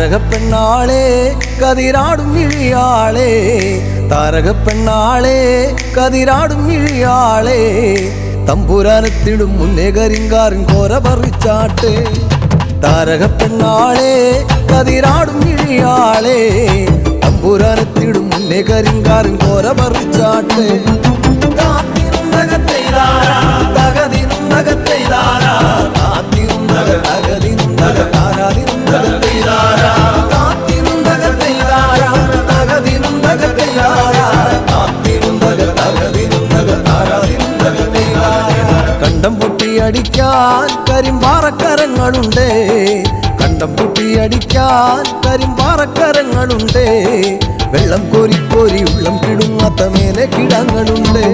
താരകപ്പെണ്ണാളെ കതിരാടും ഇഴിയാളെ, താരകപ്പെണ്ണാളെ കതിരാടും ഇഴിയാളെ, തമ്പുരാനെത്തിടും മുന്നേ കരിങ്കാറിൻ കോര പറിച്ചാട്ടെ. താരകപ്പെണ്ണാളെ കതിരാടും ഇഴിയാളെ, തമ്പുരാനെത്തിടും മുന്നേ കരിങ്കാറിൻ കോര പറിച്ചാട്ടെ. കണ്ടം പൊട്ടിയടിക്കാൻ കരിമ്പാറക്കരങ്ങളുണ്ട്, കണ്ടം പൊട്ടിയടിക്കാൻ കരിമ്പാറക്കരങ്ങളുണ്ട്, വെള്ളം കോരിക്കോരി ഉള്ളം കിടുങ്ങാത്ത മേലെ കിടങ്ങളുണ്ട്.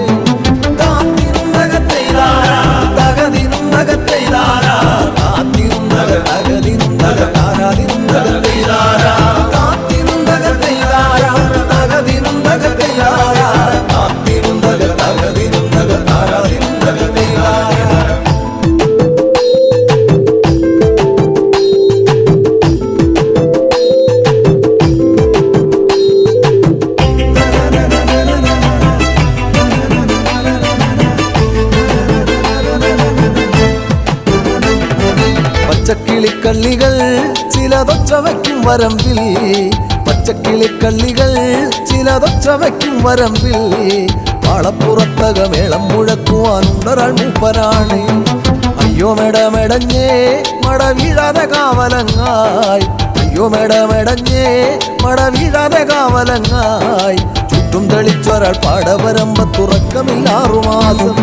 പച്ചക്കിളിക്കള്ളികൾ ചിലതൊച്ച വയ്ക്കും വരമ്പിൽ, പച്ചക്കിളിക്കള്ളികൾ ചിലതൊച്ച വയ്ക്കും വരമ്പിൽ, പാളപ്പുറത്തക മേളം മുഴക്കുവാനുണ്ടൊരാൾ മൂപ്പനാണ്. അയ്യോ മെടമെടഞ്ഞേ മട വീഴാതെ കാവലങ്ങായി, അയ്യോ മെടമെടഞ്ഞേ മട വീഴാതെ കാവലങ്ങായി, ചുറ്റും തെളിച്ചൊരാൾ പാടവരമ്പത്തുറക്കമില്ലാറു മാസം.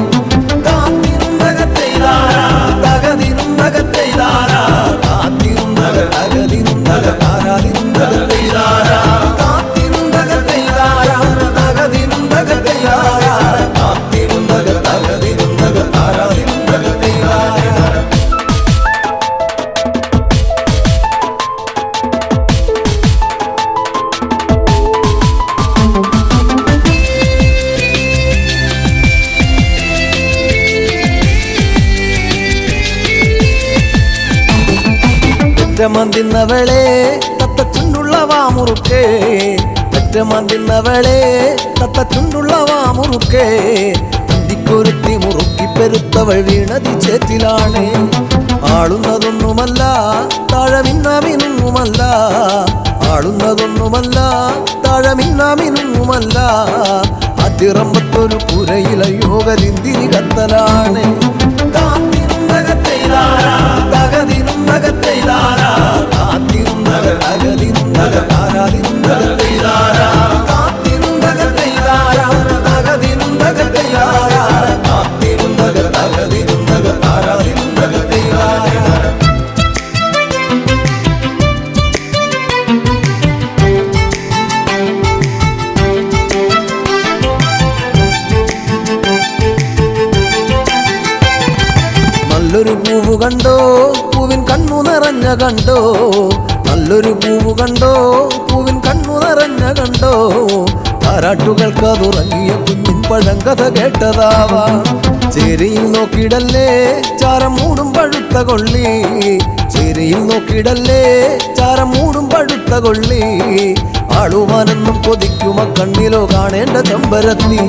പെറ്റമന്തിന്നവളെ തത്തച്ചുണ്ടുള്ള വാമുറുക്കേ, പെറ്റമന്തിന്നവളെ തത്തച്ചുണ്ടുള്ള വാമുറുക്കേ, അന്തിക്കൊരുത്തി മുറുക്കി പെരുത്തവൾ വീണതി ചേറ്റിലാണ്. ആളുന്നതൊന്നുമല്ല താഴമിന്നാമിനുങ്ങുമല്ല, ആളുന്നതൊന്നുമല്ല താഴമിന്നാമിനുങ്ങുമല്ല, അതിറമ്പത്തൊരു പുരയില യോഗലിന്തിരി കത്തലാണ്. നല്ലൊരു പൂവ് കണ്ടോ പൂവിൻ കണ്ണു നിറഞ്ഞ കണ്ടോ, നല്ലൊരു പൂവ് കണ്ടോ പൂവിൻ കണ്ണു നിറഞ്ഞ കണ്ടോ, താരാട്ടുകൾക്കതുറങ്ങിയ കുഞ്ഞിൻ പഴങ്കഥ കേട്ടതാവാ. ചേരിയിൽ നോക്കിടല്ലേ ചാരം മൂടും പഴുത്ത കൊള്ളി, ചേരിയിൽ നോക്കിടല്ലേ ചാരം മൂടും പഴുത്ത കൊള്ളി, ആളുവാനെന്നും കൊതിക്കുമ കണ്ണിലോ കാണേണ്ട ചെമ്പരത്തി.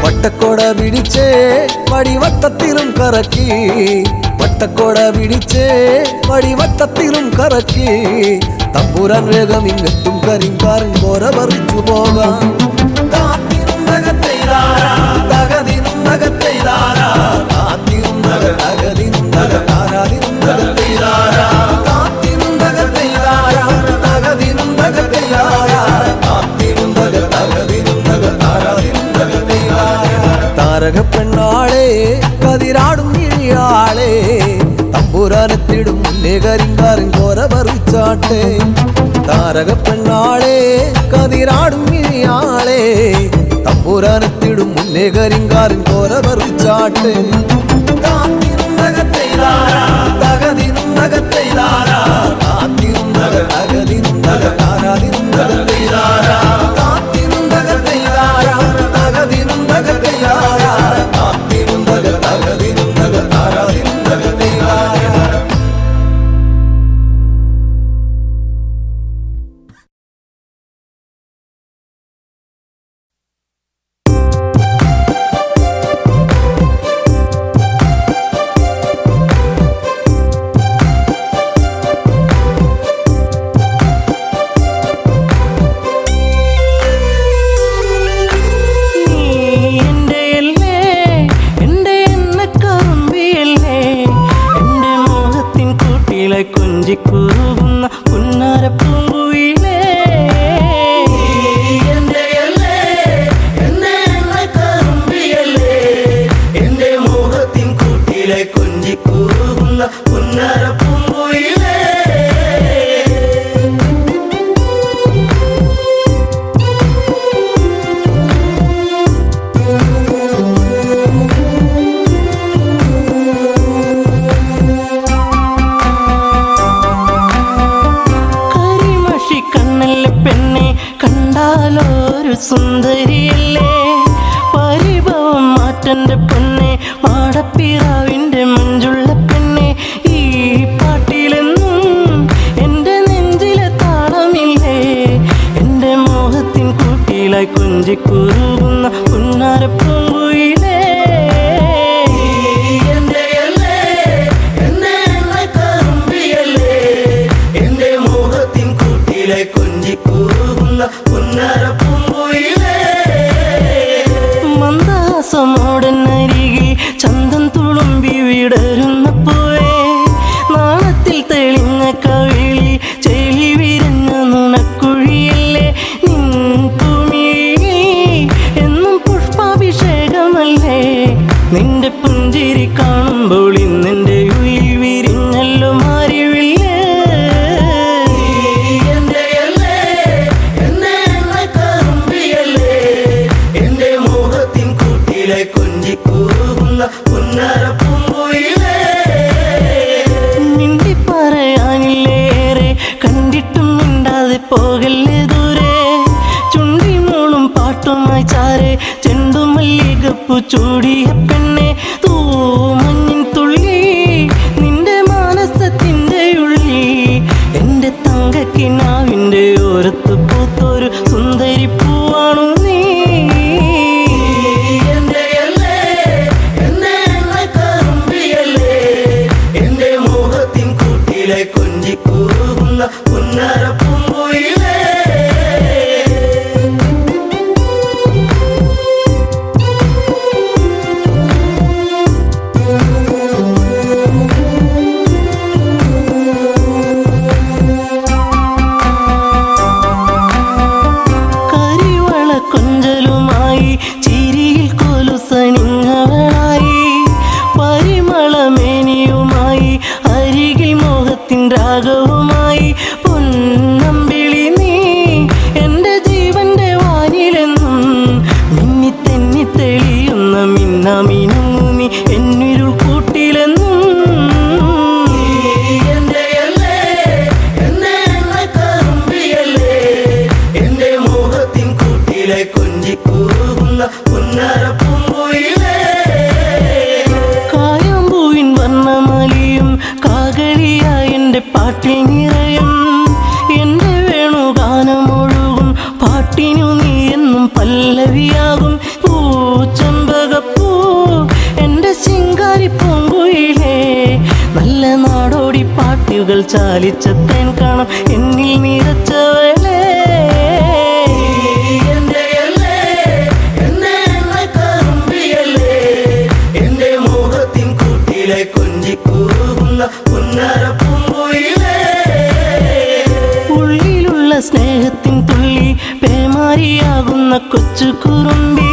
വട്ടക്കോട പിടിച്ചേ വടിവട്ടത്തിലും കറക്കി, വട്ടക്കോട പിടിച്ചേ വടിവട്ടത്തിലും കറക്കി, തമ്പുരാൻ വേഗം ഇങ്ങെത്തും കരിങ്കാറിൻ കോര പറിച്ചു പോകാം. താരകപ്പെണ്ണാളെ കതിരാടും ഇഴിയാളെ, തമ്പുരാനെത്തിടും മുന്നേ കരിങ്കാറിൻ കോര പറിച്ചാട്ടെ. താരക പെണ്ണാളെ കതിരാടും ഇനിയാളെ തമ്പുരാനെത്തിടും മുന്നേ കരിങ്കാരൻ കോര പറിച്ചാട്ടെ കുറുകുന്ന പുന്നാര പൂങ്കുയിലേ എന്റെ മോഹത്തിൻ കൂട്ടിലെ കൊഞ്ചിക്കുറുകുന്ന പുന്നാര പൂങ്കുയിലേ കണ്ടാലൊരു സുന്ദരിയല്ലേ പരിഭവം മാറ്റന്റെ പെണ്ണെ മാടപ്പിറാവിന്റെ മഞ്ചുള്ള പെണ്ണെ ഈ പാട്ടിലെന്നും എൻ്റെ നെഞ്ചിലെ താളമില്ലേ എൻ്റെ മോഹത്തിൻ കൂട്ടിലായി കൊഞ്ചിക്കുറുകുന്ന പുന്നാര പൂങ്കുയിലേ മന്ദാസമോടനരികിൽ ചന്തം തുളുമ്പി വിടരുന്നപ്പോഴേ നാളത്തിൽ തെളിഞ്ഞ കവിളി ചെളി വിരഞ്ഞ നുണക്കുഴിയല്ലേ നിൻ ഭൂമിയിൽ എന്നും പുഷ്പാഭിഷേകമല്ലേ നിന്റെ പുഞ്ചിരി കാണുമ്പോൾ ഇന്നെൻ്റെ ഉയിൽ വിരിഞ്ഞല്ലോ മാറിവില്ലേ മിണ്ടി പറയാനില്ലേറെ കണ്ടിട്ടും മിണ്ടാതെ പോകല്ലേ ദൂരെ ചുണ്ടി മൂളും പാട്ടുമായി ചാരെ ചെണ്ടുമല്ലികപ്പു ചൂടിയ പെണ്ണെ തൂമഞ്ഞിൻ തുള്ളി നിന്റെ മാനസത്തിൻ്റെ ഉള്ളി എൻ്റെ തങ്കക്കിനാവിൻ്റെ ഓരത്ത് പൂത്തൊരു സുന്ദരി പൂവാണു നീ കൊഞ്ചിക്കുറുകുന്ന പുന്നാര പൂങ്കുയിലേ കരിവള കൊഞ്ചലുമായി ചിരിയിൽ കൊലുസണിഞ്ഞവളായി പരിമളമേനിയുമായി അരികിൽ മോഹത്തിൻ രാഗവുമായി പൊന്നമ്പിളി നീ എൻ്റെ ജീവന്റെ വാനിലെന്നും മിന്നി തെന്നി തെളിയുന്ന മിന്നാമിനുങ്ങി എന്നിരുൾ കൂട്ടിലെന്നും എൻ്റെ മോഹത്തിൻ കൂട്ടിലെ കൊഞ്ചിക്കുറുകുന്ന പുന്നാര പൂങ്കുയിലേ കായാമ്പൂവിൻ വർണ്ണമലിയും കാകളിയായ എൻ്റെ പാട്ടിൽ നിറയും എൻ്റെ വേണുഗാനമൊഴുകും പാട്ടിനു നീ എന്നും പല്ലവിയാകും പൂച്ചമ്പകപ്പൂ എൻ്റെ ശിങ്കാരി പൂങ്കുയിലേ നല്ല നാടോടി പാട്ടുകൾ ചാലിച്ച തേൻ കാണാം എന്നിൽ നിറച്ചവളേ ഉള്ളിലുള്ള സ്നേഹത്തിൻ തുള്ളി പേമാരിയാകുന്ന കൊച്ചു കുറുമ്പി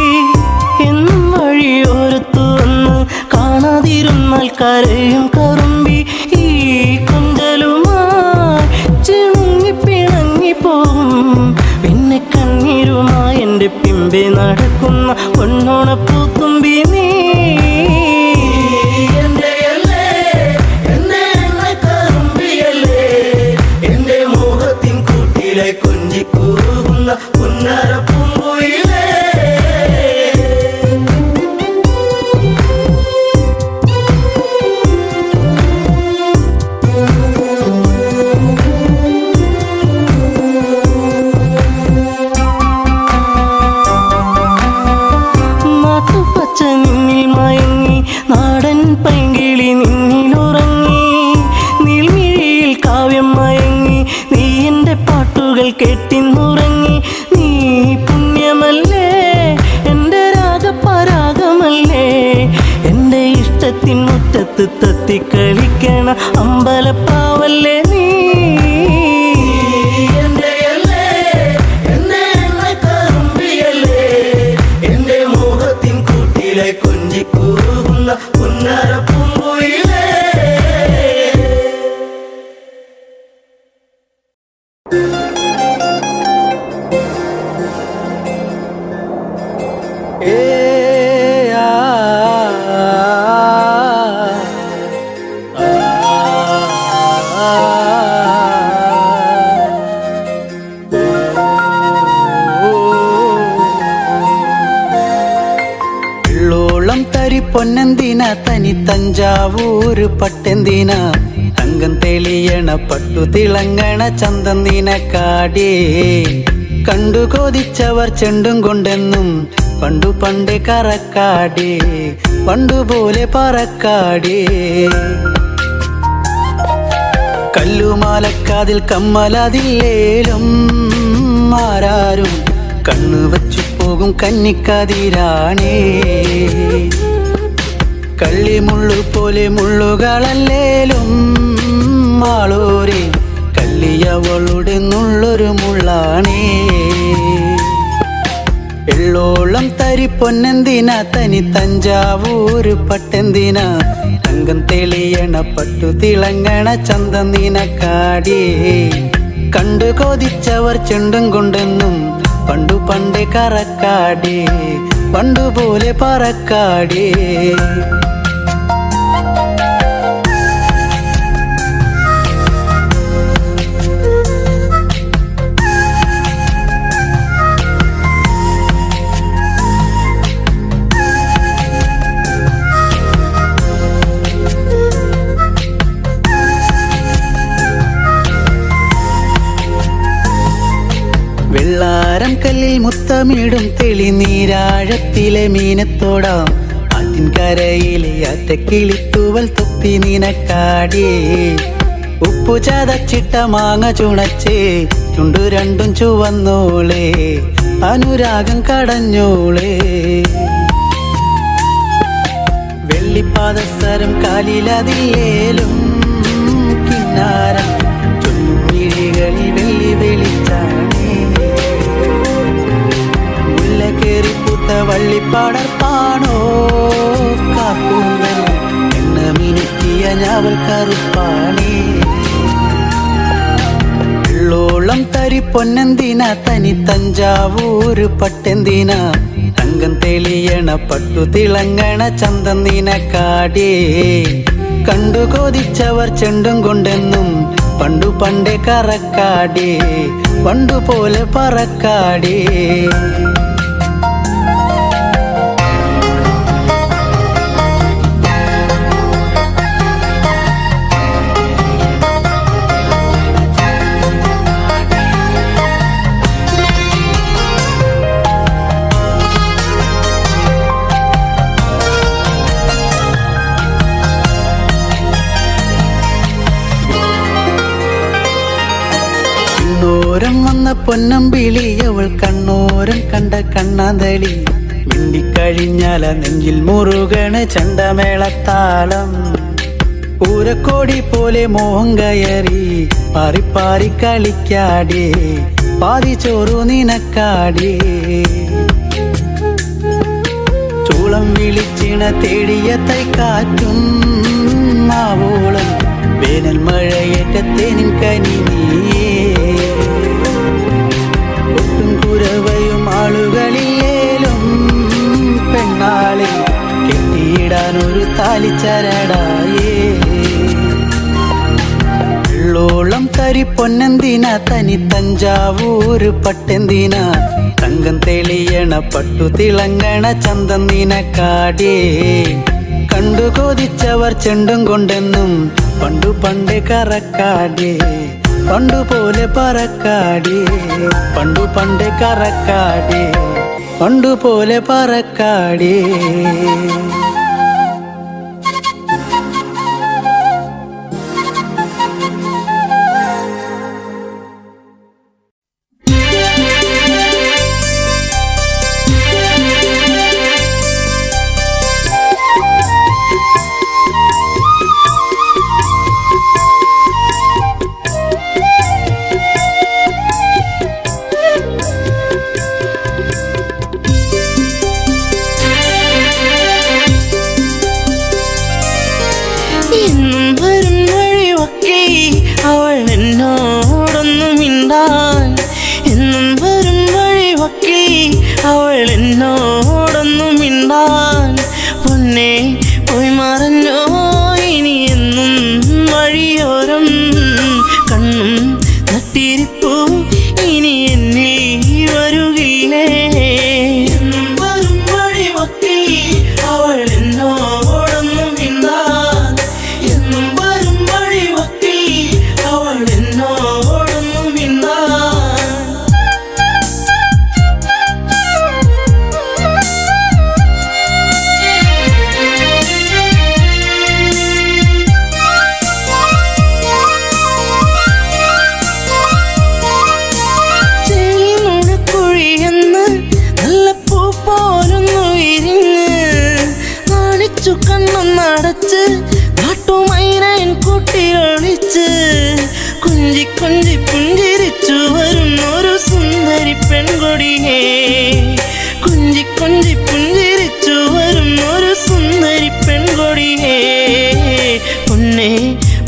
എന്നും വഴിയോരത്തു വന്ന് കാണാതിരുന്നാൽ കരയും കറുമ്പി ഈ കൊഞ്ചലുമായി ചിണുങ്ങി പിണങ്ങി മുമ്പേ നടക്കുന്ന പൊന്നോണപ്പൂത്തുമ്പി നീ കൊഞ്ചിക്കൂറുന്ന പുന്നാര പൂങ്കുയിലേ നാട്ടുപച്ച നിന്നിൽ മയങ്ങി നാടൻ പൈങ്കിളി നിന്നിലുറങ്ങി നീൽമിഴിയിൽ കാവ്യം മയങ്ങി നീ എൻ്റെ പാട്ടുകൾ കെട്ടിന്നുറങ്ങി നീ പുണ്യമല്ലേ എൻ്റെ രാഗപരാഗമല്ലേ എൻ്റെ ഇഷ്ടത്തിൻ മുറ്റത്ത് തത്തിക്കളിക്കണ അമ്പലപ്പാവല്ലേ നീ കൊഞ്ചിക്കൂറുന്ന പുന്നാര പൂങ്കുയിലേ പൊന്നെന്തിന തനി തഞ്ചാവൂര് പട്ടെന്തിന തങ്കം തെളിയണ പട്ടു തിളങ്ങണ ചന്തന്തിന കാടേ കണ്ടു കൊതിച്ചവർ ചെണ്ടും കൊണ്ടെന്നും പണ്ടു പണ്ടേ കറക്കാടേ പണ്ടുപോലെ പറക്കാടേ കല്ലുമാലക്കാതിൽ കമ്മലതില്ലേലും ആരാരും കണ്ണു വച്ചു പോകും കന്നിക്കതിരാണേ കള്ളിമുള്ളു പോലെ മുള്ളുകളല്ലേലും ആളൂരെ കല്ലിയവളുടെ നുള്ളൊരു മുള്ളാണേ എള്ളോളം തരി പൊന്നെന്തിന തനി തഞ്ചാവൂര് പട്ടെന്തിന തങ്കം തെളിയണ പട്ടു തിളങ്ങണ ചന്തന്തിന കാടേ കണ്ടു കൊതിച്ചവർ ചെണ്ടും കൊണ്ടെന്നും പണ്ടു പണ്ടേ കറക്കാടേ പണ്ടുപോലെ പറക്കാടേ വെള്ളാരം കല്ലിൽ മുത്തമിടും തെളിനീരാഴത്തിലെ മീനത്തോടാം ആറ്റിൻകരയിലെ ആറ്റക്കിളിത്തൂവൽ തൊപ്പി നിനക്കാടേ ഉപ്പു ചതച്ചിട്ട മാങ്ങ ചുണച്ചേ ചുണ്ടു രണ്ടും ചുവന്നോളേ അനുരാഗം കടഞ്ഞോളേ വെള്ളിപ്പാദസരം കാലിലതിലേലും കിന്നാരം ചൊല്ലും മിഴികളിൽ വെള്ളി വെളിച്ചാണേ മുല്ലക്കേറിപ്പൂത്ത വള്ളിപ്പാടർപ്പാണോ കാക്കൂന്തൽ എണ്ണ മിനുക്കിയ ഞാവൽ കറുപ്പാണേ വെള്ളോളം തരി പൊന്നെന്തിന തനി തഞ്ചാവൂര് പട്ടെന്തിന തങ്കം തെളിയണ പട്ടു തിളങ്ങണ ചന്തന്തിന കാടേ കണ്ടു കൊതിച്ചവർ ചെണ്ടും കൊണ്ടെന്നും പണ്ടു പണ്ടേ കറക്കാടേ പണ്ടുപോലെ പറക്കാടേ വന്ന പൊന്നമ്പിളി അവൾ കണ്ണോരം കണ്ട കണ്ണാന്തളി മിണ്ടിക്കഴിഞ്ഞാല നെഞ്ചിൽ മുറുകണ ചണ്ടമേളത്താളം പൂരക്കോടി പോലെ മോഹം കയറി പാറിപ്പാറി കളിക്കാടേ പാതി ചോറു നിനക്കാടേ ചൂളം വിളിച്ചിണ തേടിയ തൈക്കാറ്റും മാവോളം വേനൽ മഴയേറ്റ തേനിൻ കനിനീയേ ഒട്ടും കുരവയും ആളുകളില്ലേ ഒരു താലിച്ചരടായേ വെള്ളോളം കരി പൊന്നെന്തിന തനി തഞ്ചാവൂര് പട്ടെന്തിന തങ്കം തെളിയണ പട്ടു തിളങ്ങണ ചന്തം നിനക്കാടേ കണ്ടു കൊതിച്ചവർ ചെണ്ടും കൊണ്ടെന്നും പണ്ടു പണ്ട് കറക്കാടേ പണ്ടുപോലെ പറക്കാടേ പണ്ടു പണ്ട് കറക്കാടേ പണ്ടുപോലെ പറക്കാടേ പൊന്നെ പോയി മറഞ്ഞോ ഇനി എന്നും വഴിയോരം കണ്ണും നട്ടിരിപ്പൂ ഇനി എന്നിൽ വരുകില്ലേ എന്നും വരും വഴിവക്കിൽ അവൾ എന്നോടൊന്നും മിണ്ടാൻ എന്നും വരും വഴിവക്കിൽ അവൾ എന്നോടൊന്നും മിണ്ടാൻ കണ്ണൊന്നടച്ച് നാട്ടുമൈനൻ കൂട്ടിയൊളിച്ച് കുഞ്ചി കുഞ്ചി പുഞ്ചിരിച്ചു വരുന്നൊരു സുന്ദരി പെൺകൊടിയേ കുഞ്ചി കുഞ്ചി പുഞ്ചിരിച്ചു വരുന്നൊരു സുന്ദരി പെൺകൊടിയേ പൊന്നെ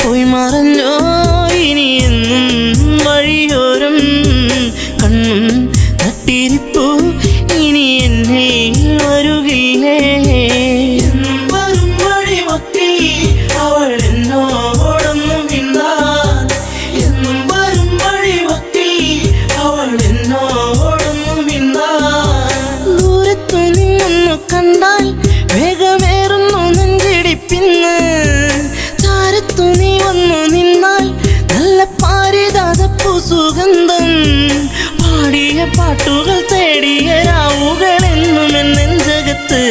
പോയി മറഞ്ഞോ ഇനി എന്നും വഴിയോരം കണ്ണും നട്ടിരിപ്പൂ ഇനി എന്നിൽ വരുകില്ലേ അവൾ എന്നോടൊന്നും മിണ്ടാൻ എന്നും വരും വഴിവക്കിൽ അവൾ എന്നോടൊന്നും മിണ്ടാൻ ദൂരത്തു നിന്നൊന്നു കണ്ടാൽ വേഗമേറുന്നു നെഞ്ചിടിപ്പിന്ന് ചാരത്തു നീ വന്നു നിന്നാൽ നല്ല പാരിജാതപ്പൂ സുഗന്ധം പാടിയ പാട്ടുകൾ തേടിയ രാവുകൾ എന്നും എന്നെഞ്ചകത്ത്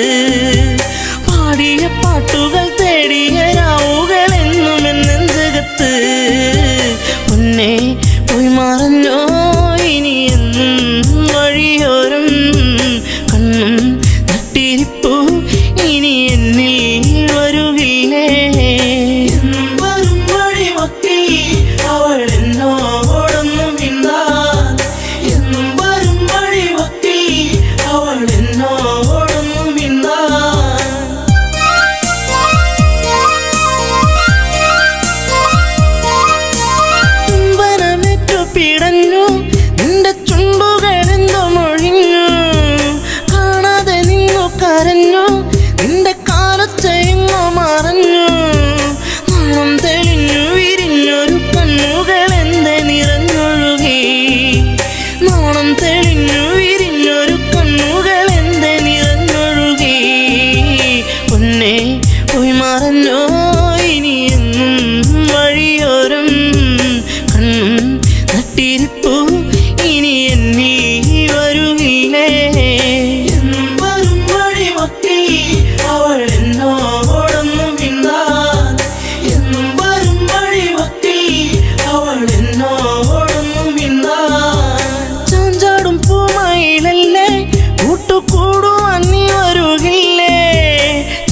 പാടിയ പാട്ടുകൾ തേടിയ രാവുകൾ എന്നും എന്നെഞ്ചകത്ത് പൊന്നെ പോയി മറഞ്ഞോ ഇനി എന്നും വഴിയോരം കണ്ണും നട്ടിരിപ്പൂ ഇനി എന്നിൽ വരുകില്ലേ എന്നും വരും വഴിവക്കിൽ അവൾ എന്നോടൊന്നും മിണ്ടാൻ എന്നും വരും വഴിവക്കിൽ അവൾ എന്നോടൊന്നും മിണ്ടാൻ പിടഞ്ഞു നിന്റെ ചുണ്ടുകളെന്തോ മൊഴിഞ്ഞു കാണാതെ നിന്നു കരഞ്ഞു നിന്റെ കാലച്ചെങ്ങോ മറഞ്ഞു നാണം തെളിഞ്ഞു വിരിഞ്ഞൊരു കണ്ണുകളെന്തെ നിറഞ്ഞൊഴുകി നാണം തെളിഞ്ഞു വിരിഞ്ഞൊരു കണ്ണുകളെന്തെ നിറഞ്ഞൊഴുകി പൊന്നെ പോയി മറഞ്ഞോ ഇനി എന്നും വഴിയോരം കണ്ണും നട്ടിരിപ്പൂ ഇനി എന്നിൽ വരുകില്ലേ എന്നും വരും വഴിവക്കിൽ അവൾ എന്നോടൊന്നും മിണ്ടാൻ എന്നും വരും വഴിവക്കിൽ അവൾ എന്നോടൊന്നും മിണ്ടാൻ ചാഞ്ചാടും പൂമയിലല്ലേ കൂട്ടുകൂടുവാൻ നീ വരുകില്ലേ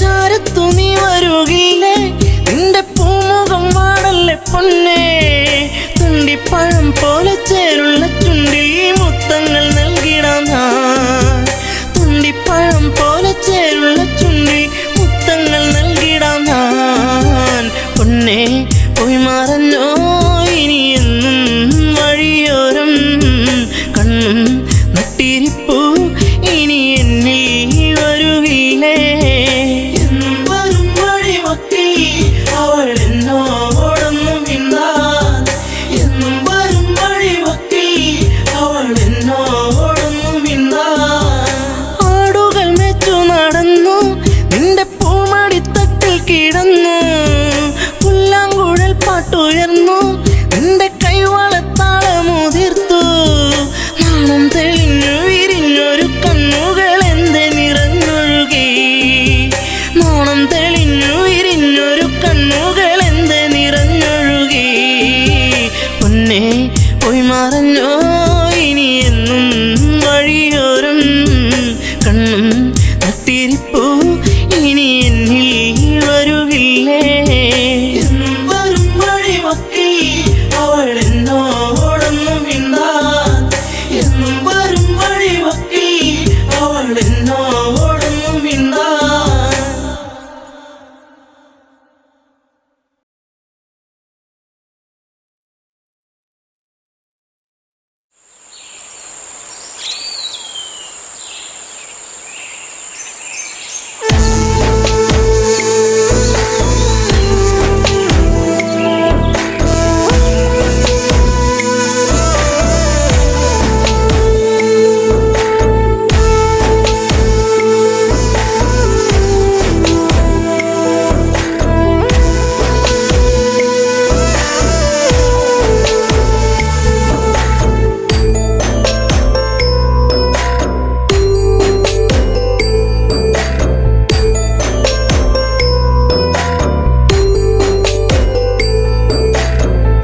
ചാരത്തു നീ വരുകില്ലേ നിന്റെ പൂമുഖം വാടല്ലേ പൊന്നെ തുണ്ടിപ്പഴം പോലെ ചേരുള്ള ചുണ്ടിൽ മുത്തങ്ങൾ നൽകിടാം ഞാൻ തുണ്ടിപ്പഴം പോലെ ചേരുള്ള ചുണ്ടിൽ മുത്തങ്ങൾ നൽകിടാം ഞാൻ പൊന്നെ പോയി മറഞ്ഞോ ഇനി എന്നും വഴിയോരം കണ്ണും നട്ടിരിപ്പൂ ഇനി എന്നിൽ വരുകില്ലേ എന്നും വരും പോയി മറഞ്ഞോ ഇനി എന്നും വഴിയോരം കണ്ണും നട്ടിരിപ്പൂ ഇനി എന്നിൽ വരുകില്ലേ എന്നും വരും വഴിവക്കിൽ അവൾ എന്നോടൊന്നും മിണ്ടാൻ എന്നും വരും വഴിവക്കിൽ അവൾ എന്നോടൊന്നും മിണ്ടാൻ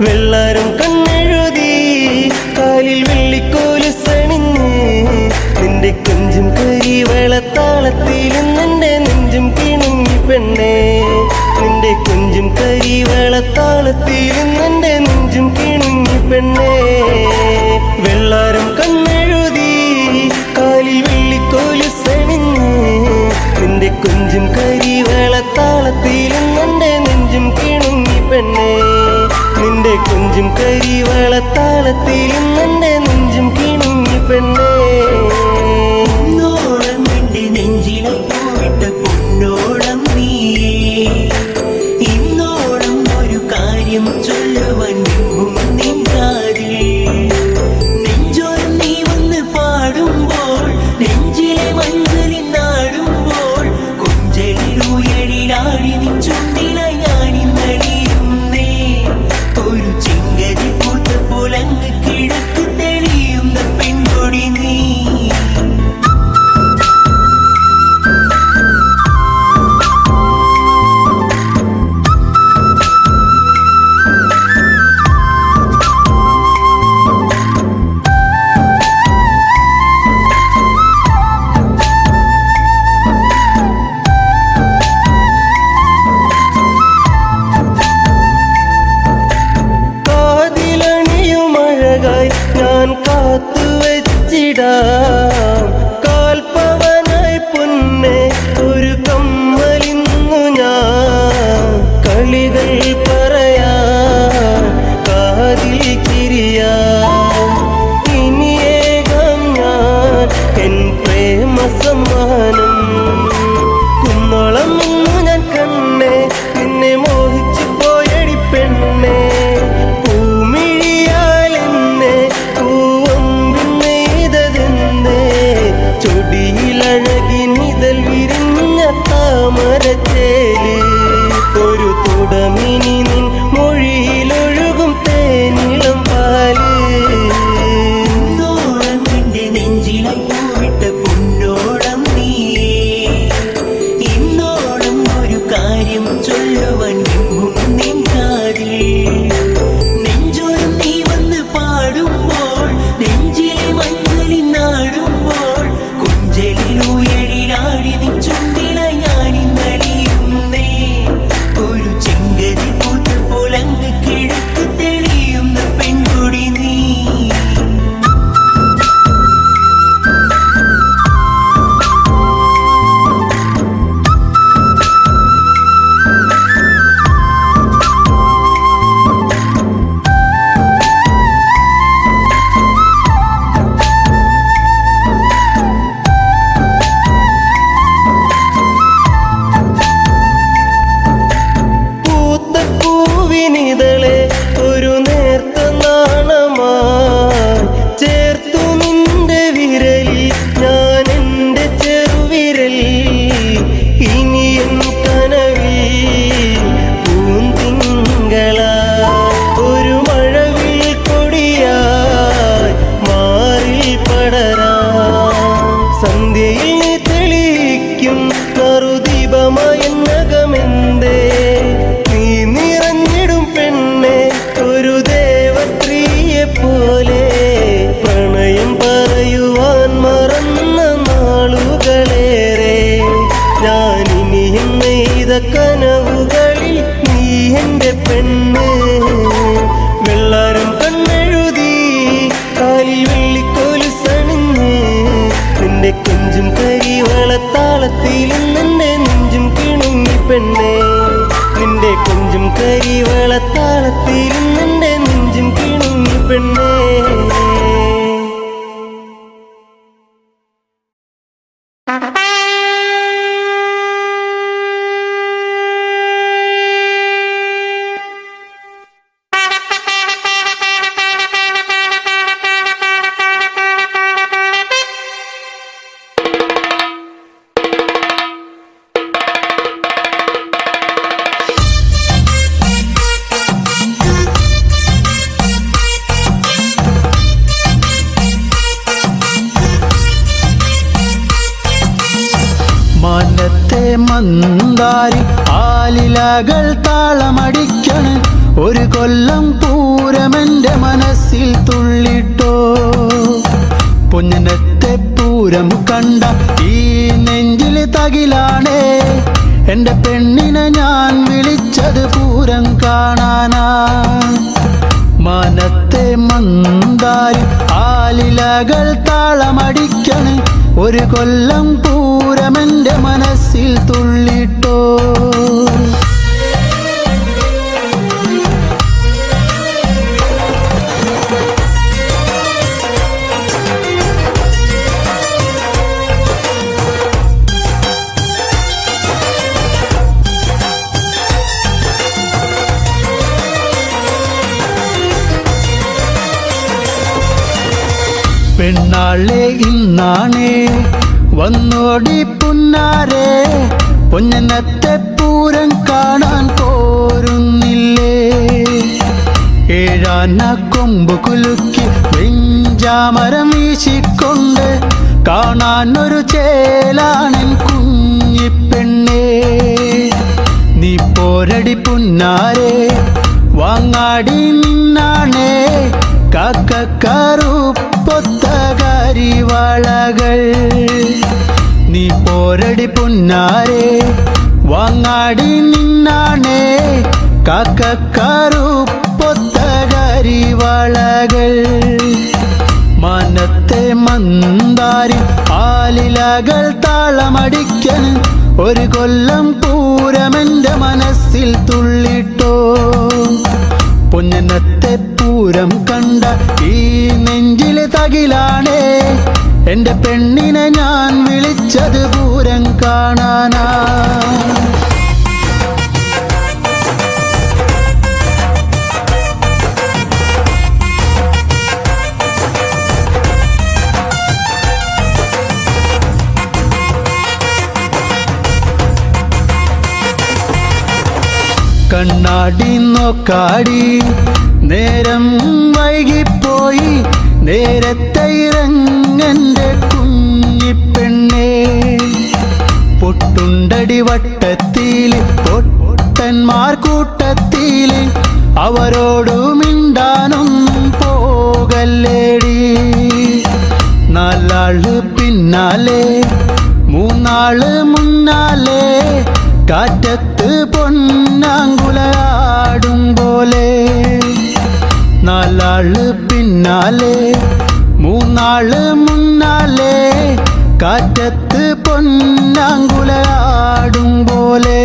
വെള്ളാരം കണ്ണെഴുതി കാലിൽ വെള്ളിക്കോലുസണിഞ്ഞ് നിന്റെ കൊഞ്ചും കരിവളത്താളത്തിൽ നിന്റെ നെഞ്ചും കിണുങ്ങി പെണ്ണേ നിന്റെ കൊഞ്ചും കരിവളത്താളത്തിൽ നിന്റെ നെഞ്ചും കിണുങ്ങി പെണ്ണേ വെള്ളാരം കണ്ണെഴുതി കാലിൽ വെള്ളിക്കോലുസണിഞ്ഞ് നിന്റെ കൊഞ്ചും കരിവളത്താളത്തിൽ നിന്റെ നെഞ്ചും കിണുങ്ങി പെണ്ണേ നിന്റെ കൊഞ്ചും കരിവളത്താളത്തിൽ നിന്റെ നെഞ്ചും കിണുങ്ങി പെണ്ണേ പൊന്നോളം നിന്റെ നെഞ്ചിലെ പൂവിട്ട പൊന്നോളം നീ ഇന്നോളം ഒരു കാര്യം ചൊല്ലുവാൻ നിൻ കാതിൽ നെഞ്ചോരം നീ വന്ന് പാടുമ്പോൾ നെഞ്ചിലെ മഞ്ചലിൽ നാടുമ്പോൾ കൊഞ്ചലിലുയരിലാടി നിൻ ചുണ്ടിലായി ഞാനിന്നലിയുന്നേ ഒരു ചിങ്കരി പൂത്ത പോലങ്ങ് കിഴക്ക് തെളിയുന്ന പെൺകൊടി നീ വെള്ളത്താളത്തിൽ നിന്നെ നെഞ്ചും കിണുങ്ങി പെണ്ണേ നിന്റെ കൊഞ്ചും കരിവെള്ളത്താളത്തിൽ നിന്റെ നെഞ്ചും കിണുങ്ങി പെണ്ണേ മാനത്തെ മന്ദാരി ആലിലകൾ താളമടിക്കണ് ഒരു കൊല്ലം പൂരമെന്റെ മനസ്സിൽ തുള്ളിട്ടോ പൊന്നിനത്തെ പൂരം കണ്ട ഈ നെഞ്ചിൽ തകിലാണേ എന്റെ പെണ്ണിനെ ഞാൻ വിളിച്ചത് പൂരം കാണാനാ മാനത്തെ മന്ദാരി ആലിലകൾ താളമടിക്കണ് ഒരു കൊല്ലം പൂരമെന്റെ മനസ്സിൽ തുള്ളിട്ടോ പെണ്ണാളെ ഇന്നാണേ വന്നോടി പുന്നാരെ പൊന്നനത്തെ പൂരം കാണാൻ പോരുന്നില്ലേ ഏഴാന കൊമ്പ് കുലുക്കി വെഞ്ചാമരം വീശിക്കൊണ്ട് കാണാൻ ഒരു ചേലാണൻ കുഞ്ഞിപ്പെണ്ണേ നീ പോരടി പുന്നാരെ വാങ്ങാടി നിന്നാണേ കാക്കക്കാറുപ്പൊത്ത കരിവളകൾ നീ പോരടി പുന്നാരെ വാങ്ങാടി നിന്നാണേ കാക്കക്കാറുപ്പൊത്ത കരിവളകൾ മാനത്തെ മന്ദാരി ആലിലകൾ താളമടിക്കന് ഒരു കൊല്ലം പൂരമെന്റെ മനസ്സിൽ തുള്ളിട്ടോ പൊന്നനത്തെ പൂരം കണ്ട ഈ നെഞ്ചിലെ തകിലാണേ എന്റെ പെണ്ണിനെ ഞാൻ വിളിച്ചത് പൂരം കാണാനാ കണ്ണാടി നോക്കാടി നേരം വൈകിപ്പോയി നേരത്തെ ഇറങ്ങന്റെ കുഞ്ഞിപ്പെണ്ണേ പൊട്ടുണ്ടടി വട്ടത്തിൽ പൊട്ടന്മാർ കൂട്ടത്തിൽ അവരോടു മിണ്ടാനൊന്നും പോകല്ലേടി നാലാള് പിന്നാലെ മൂന്നാള് മുന്നാലെ കാറ്റത്ത് പൊന്നാങ്കുലയാടും പോലെ നാലാള് പിന്നാലെ മൂന്നാള് മുന്നാലെ കാറ്റത്ത് പൊന്നാങ്കുലയാടും പോലെ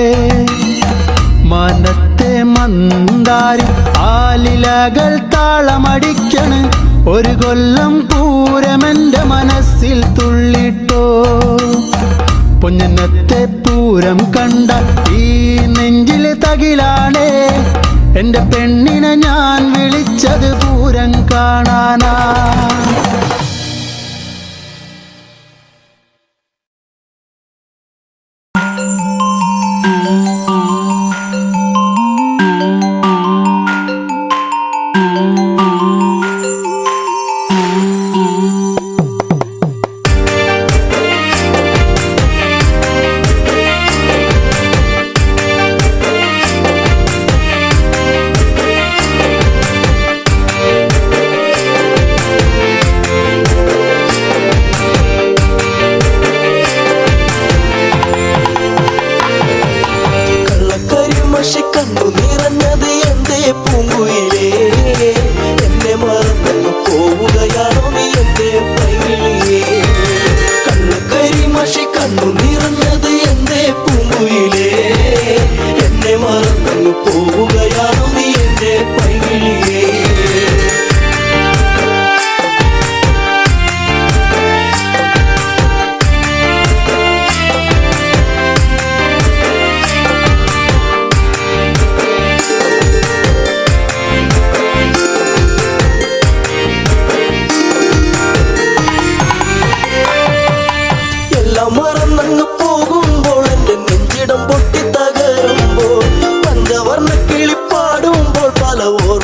മാനത്തെ മന്ദാരി ആലിലകൾ താളമടിക്കണ് ഒരു കൊല്ലം പൂരമെന്റെ മനസ്സിൽ തുള്ളിട്ടോ പൊന്നനത്തെ പൂരം കണ്ട ഈ നെഞ്ചിലെ തകിലാണേ എന്റെ പെണ്ണിനെ ഞാൻ വിളിച്ചത് പൂരം കാണാനാ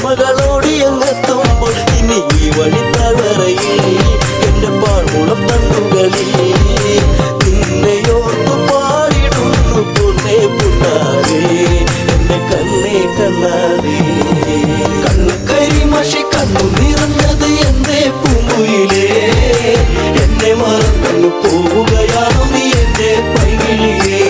ഓർമ്മകളോടി അങ്ങെത്തുമ്പോൾ ഇനി ഈ വഴിത്താഴ്വരയിൽ എന്റെ പാഴ്മുളം തണ്ടുകളിൽ നിന്നെയോർത്തു പാടിടുന്നു പൊന്നേ പുണ്ണാരേ എന്റെ കണ്ണേ കണ്ണാരേ കണ്ണു കരിമഷി കണ്ണു നിറഞ്ഞത് എന്റെ പൂങ്കുയിലേ എന്നെ മറന്നു പോവുകയാണോ നീ എന്റെ പൈകിളിയേ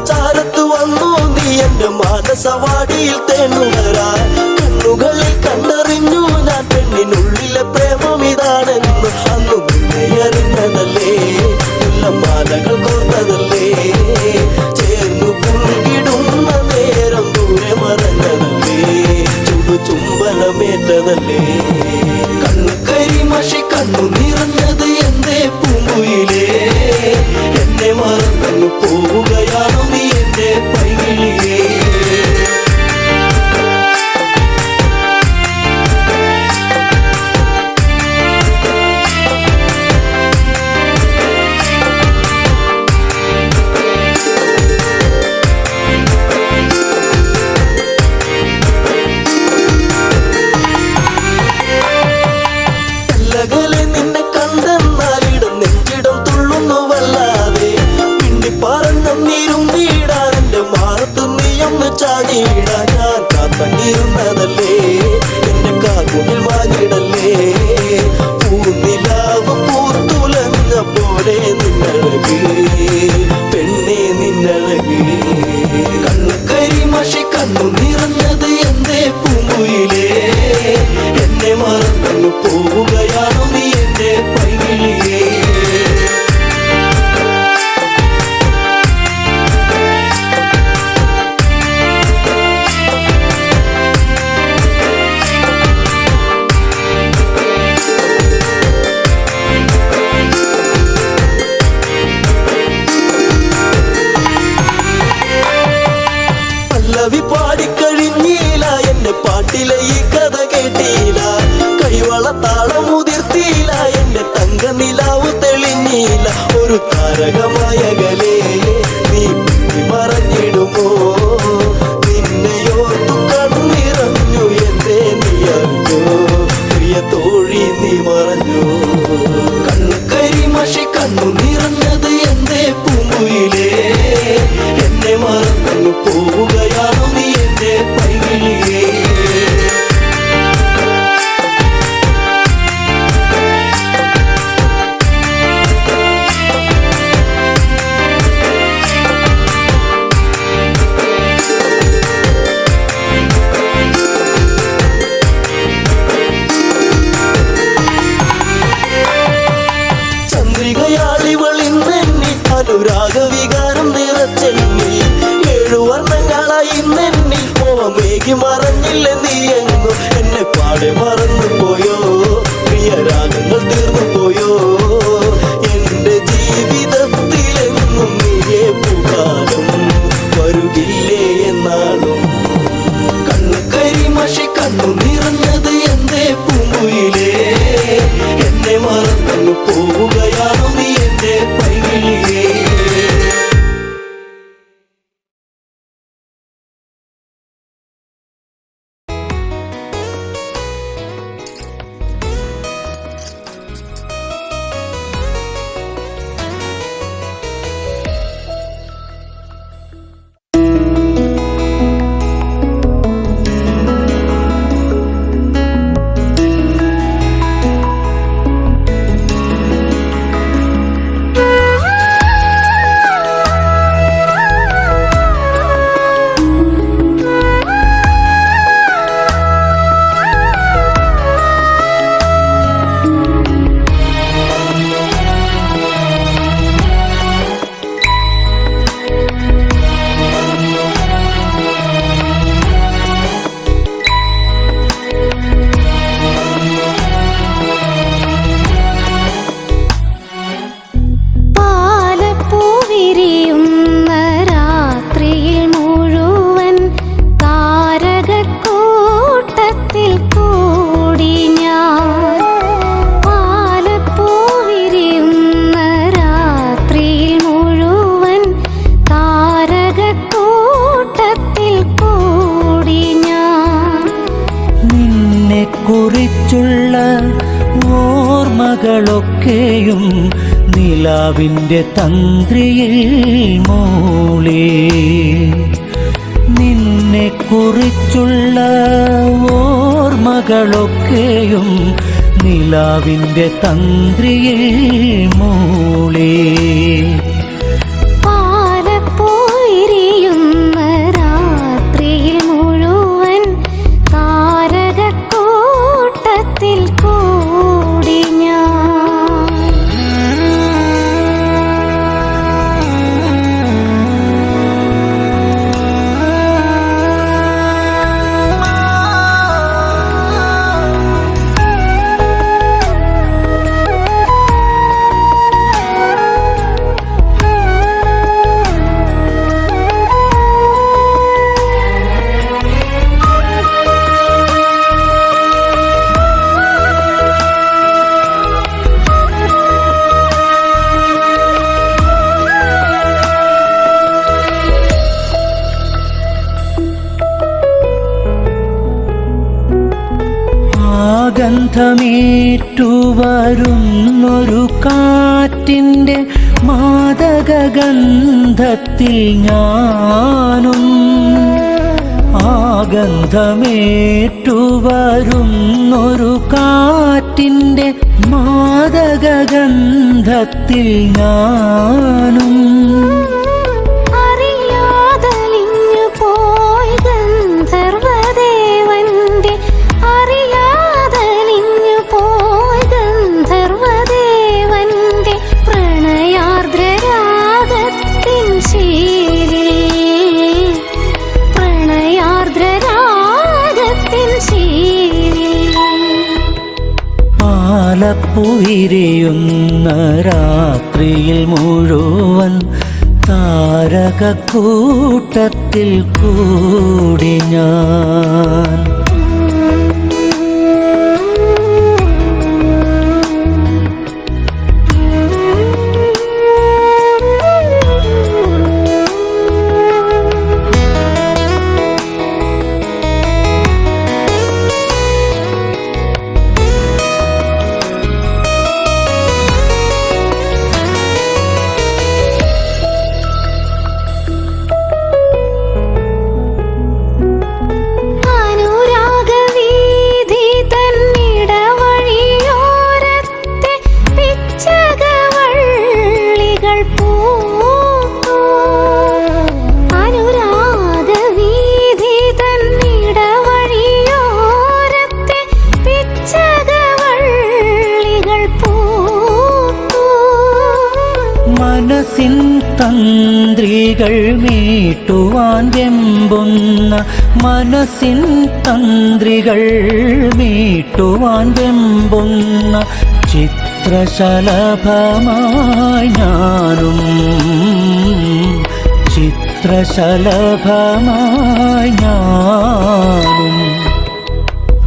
ചാരത്ത് വന്നു നീ എന്റെ മാനസവാടിയിൽ തേണുകരാൻ കണ്ണുകളിൽ കണ്ടറിഞ്ഞു ഞാൻ പെണ്ണിനുള്ളിലെ പ്രേമം ഇതാണെന്ന് അന്നു നിന്നെ അറിഞ്ഞതല്ലേ മാലകൾ കോർത്തതല്ലേ ചേർന്നു പുൽകിടുന്ന നേരം ദൂരെ മറഞ്ഞതല്ലേ ചുംബനമേറ്റതല്ലേ കണ്ണു കരിമഷി കണ്ണു നിറഞ്ഞത് എന്റെ പൂങ്കുയിലേ എന്നെ മറന്നു പോവുകയാണോ നീ എന്റെ പൈകിളിയേ നിന്നെ കണ്ടെന്നാലിടം നെഞ്ചിടം തുള്ളുന്നുവല്ലാതെ പിന്നി പറഞ്ഞിരും നീടാൻ എന്റെ മാറത്ത് നീയൊന്ന് ചാടിയിടാൻ ഞാൻ കാത്തങ്ങിരുന്നതല്ലേ എന്റെ കാർമുകിൽ മാഞ്ഞിടല്ലേ പൂനിലാവ് പൂത്തുലഞ്ഞ പോലെ നിന്നഴക് പെണ്ണെ നിന്നഴക് കണ്ണു കരിമഷി കണ്ണു നിറഞ്ഞത് എന്റെ പൂങ്കുയിലേ എന്നെ മറന്നു പോവുകയാണോ നീ എന്റെ പൈകിളിയേ പല്ലവി പാടിക്കഴിഞ്ഞില്ല എന്റെ പാട്ടിലെ ഈ കഥ കേട്ടില്ല കൈവള താളമുതിർത്തിയില്ല എന്റെ തങ്ക നിലാവ് തെളിഞ്ഞില്ല ഒരു താരകമായകലേ നീ മറഞ്ഞിടുമോ നിന്നെയോർത്തു കണ്ണിറഞ്ഞു എന്റെ നീ അറിഞ്ഞോ പ്രിയ തോഴി നീ മറഞ്ഞോ കണ്ണു കരിമഷി കണ്ണു നിറഞ്ഞത് എന്റെ പൂങ്കുയിലേ എന്നെ മറന്നു പോവുകയാണോ നീ എന്റെ പൈകിളിയേ കുറിച്ചുള്ള ഓർമ്മകളൊക്കെയും നിലാവിൻ്റെ തന്ത്രിയിൽ മൂളി. നിന്നെ കുറിച്ചുള്ള ഓർമ്മകളൊക്കെയും നിലാവിൻ്റെ തന്ത്രിയിൽ മൂളി. പാലപ്പോയിരിയുന്ന രാത്രിയിൽ മുഴുവൻ താരകക്കൂട്ടത്തിൽ കൂടി ഗന്ധമേറ്റു വരുന്നൊരു കാറ്റിൻ്റെ മാദകഗന്ധത്തിൽ ഞാനും. ഗന്ധമേറ്റു വരുന്നൊരു കാറ്റിൻ്റെ മാദകഗന്ധത്തിൽ ഞാനും. അറിയാതലിഞ്ഞു പോയി ഗന്ധർവദേവന്റെ അറിയാതലിഞ്ഞു പോയി ഗന്ധർവദേവന്റെ പ്രണയാർദ്രരാഗത്തിൻ ശീലിൽ പ്രണയാർദ്രരാഗത്തിൻ ശീലിൽ പാലപ്പുവിരിയുന്ന രാത്രിയിൽ മുഴുവൻ താരകക്കൂട്ടത്തിൽ കൂടി ഞാൻ. മനസ്സിൻ തന്ത്രികൾ മീട്ടുവാൻ വെമ്പുന്ന മനസ്സിൻ തന്ത്രികൾ മീട്ടുവാൻ വെമ്പുന്ന ചിത്രശലഭമായി ഞാനും. ചിത്രശലഭമായി ഞാനും.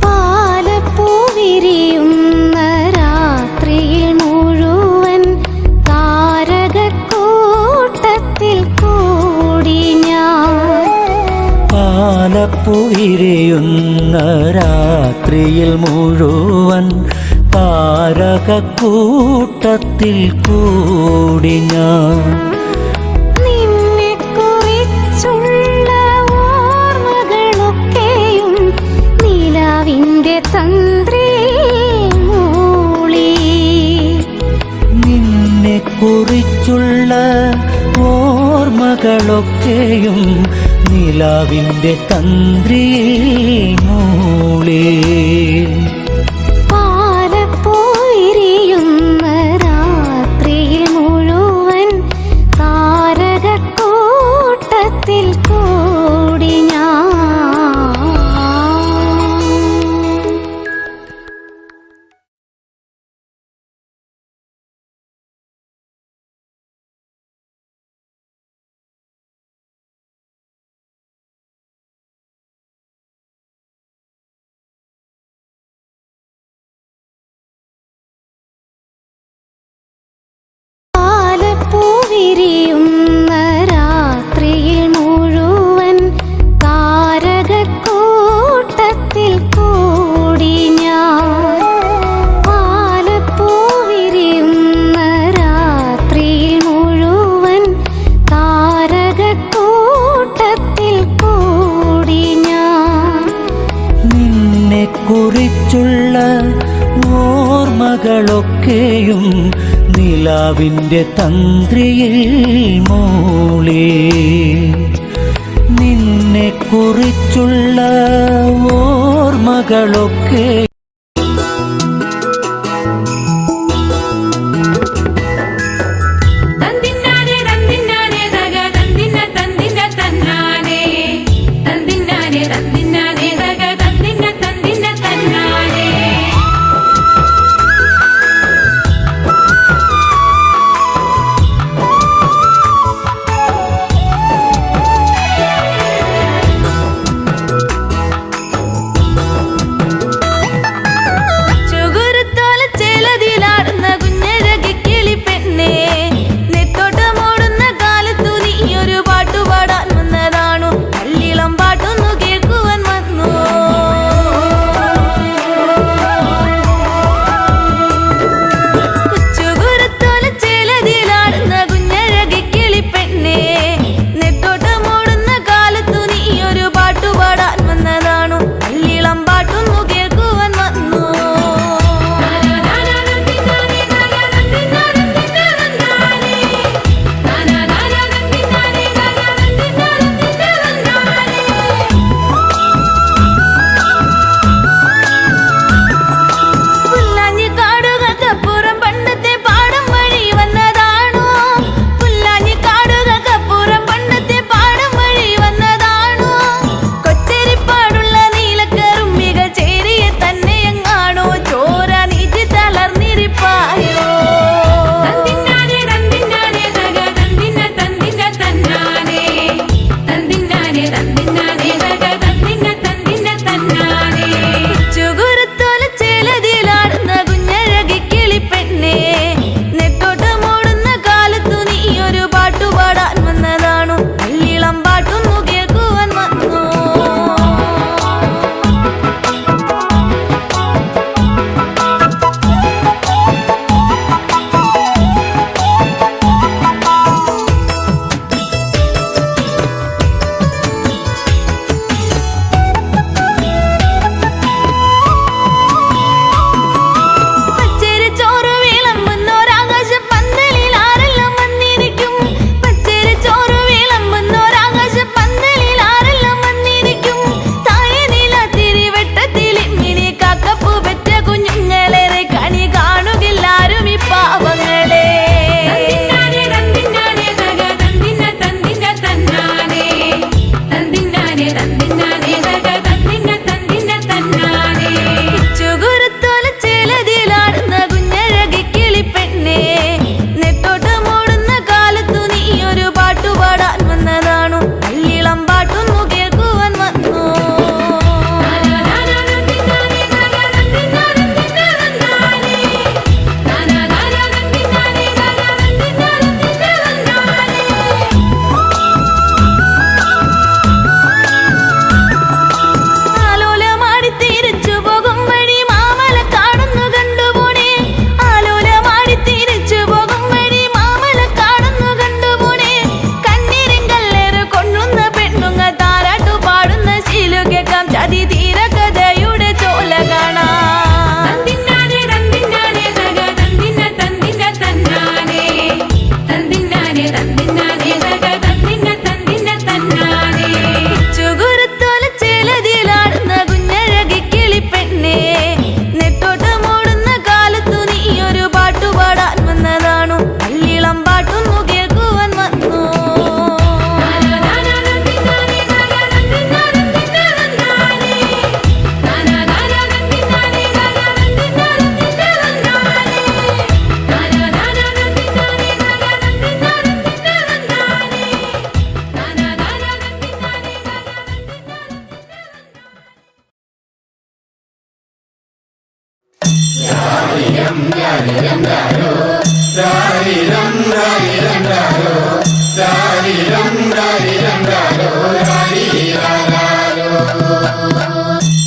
പാലപ്പൂവിരിയുന്ന രാത്രിയിൽ മുഴുവൻ താരകക്കൂട്ടത്തിൽ കൂടി ഞാൻ. പാലപ്പുവിരിയുന്ന രാത്രിയിൽ മുഴുവൻ താരകക്കൂട്ടത്തിൽ കൂടി ഞാൻ. നിന്നെക്കുറിച്ചുള്ള ഓർമ്മകളൊക്കെയും നിലാവിൻ്റെ തന്ത്രിയിൽ മൂളി. നിന്നെക്കുറിച്ചുള്ള ഓർമ്മകളൊക്കെയും നിലാവിൻ്റെ തന്ത്രിയിൽ മൂളി. പാലപ്പോയിരിയുന്ന രാത്രിയിൽ മുഴുവൻ താരകക്കൂട്ടത്തിൽ കൂടി കുറിച്ചുള്ള ഓർമ്മകളൊക്കെയും നിലാവിൻ്റെ തന്ത്രിയിൽ മൂളി. നിന്നെ കുറിച്ചുള്ള ഓർമ്മകളൊക്കെ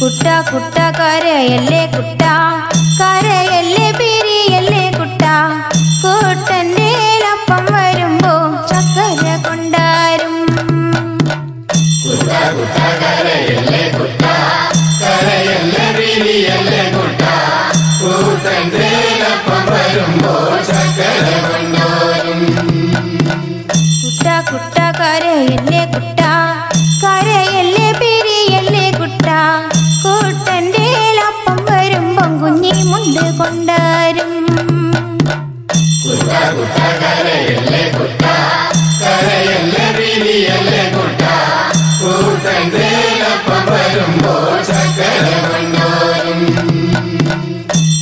കുട്ട കുട്ട കരയല്ലേ കുട്ട കരയല്ലേ പിരിയല്ലേ കുട്ട കൂട്ടൻ്റെ അപ്പം വരുമ്പോ ചക്കര കൊണ്ടാരും കുട്ട കുട്ട കരയല്ലേ കുട്ട കരയല്ലേ പിരി കുട്ട കുട്ട കരയല്ലേ കുട്ട കരയല്ലേ പിരിയല്ലേ കുട്ട കൂട്ടൻ്റെ അപ്പം വരുമ്പം കുഞ്ഞി മുണ്ട് കൊണ്ടാരും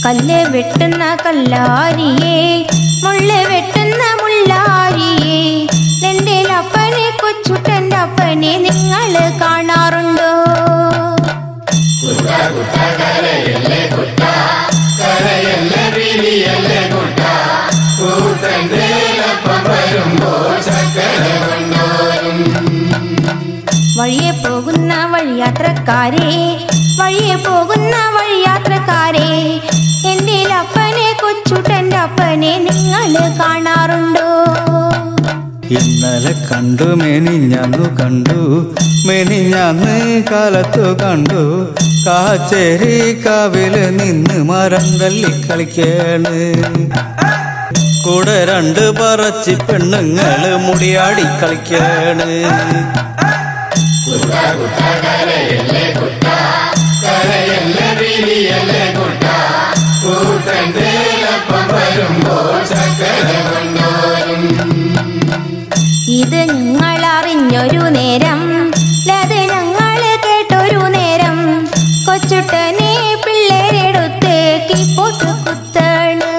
കല്ല് വെട്ടുന്ന കല്ലാരിയെ മുള്ള് വെട്ടുന്ന മുള്ളാരിയെ എൻ്റെ അപ്പനെ കൊച്ചുട്ടൻ്റെ അപ്പനെ നിങ്ങൾ കാണാറുണ്ടോ വഴിയെ പോകുന്ന വഴിയാത്രക്കാരെ വഴിയെ പോകുന്ന വഴിയാത്രക്കാരെ എൻ്റെ അപ്പനെ കൊച്ചുട്ടൻ്റെ അപ്പനെ നിങ്ങൾ കാണാറുണ്ടോ ഇന്നലെ കണ്ടു മെനിഞ്ഞന്നു കണ്ടു മെനിഞ്ഞന്ന് കാലത്തു കണ്ടു കാച്ചേരി കാവില് നിന്ന് മരം തല്ലി കളിക്കാണ് കൂടെ രണ്ട് പറച്ചി പെണ്ണുങ്ങള് മുടിയാടി കളിക്കാണ് ഇത് ഞങ്ങൾ അറിഞ്ഞൊരു നേരം അത് ഞങ്ങൾ കേട്ടൊരു നേരം കൊച്ചുട്ടനെ പിള്ളേരെടുത്ത് കീപ്പോട്ട് കുത്താണ്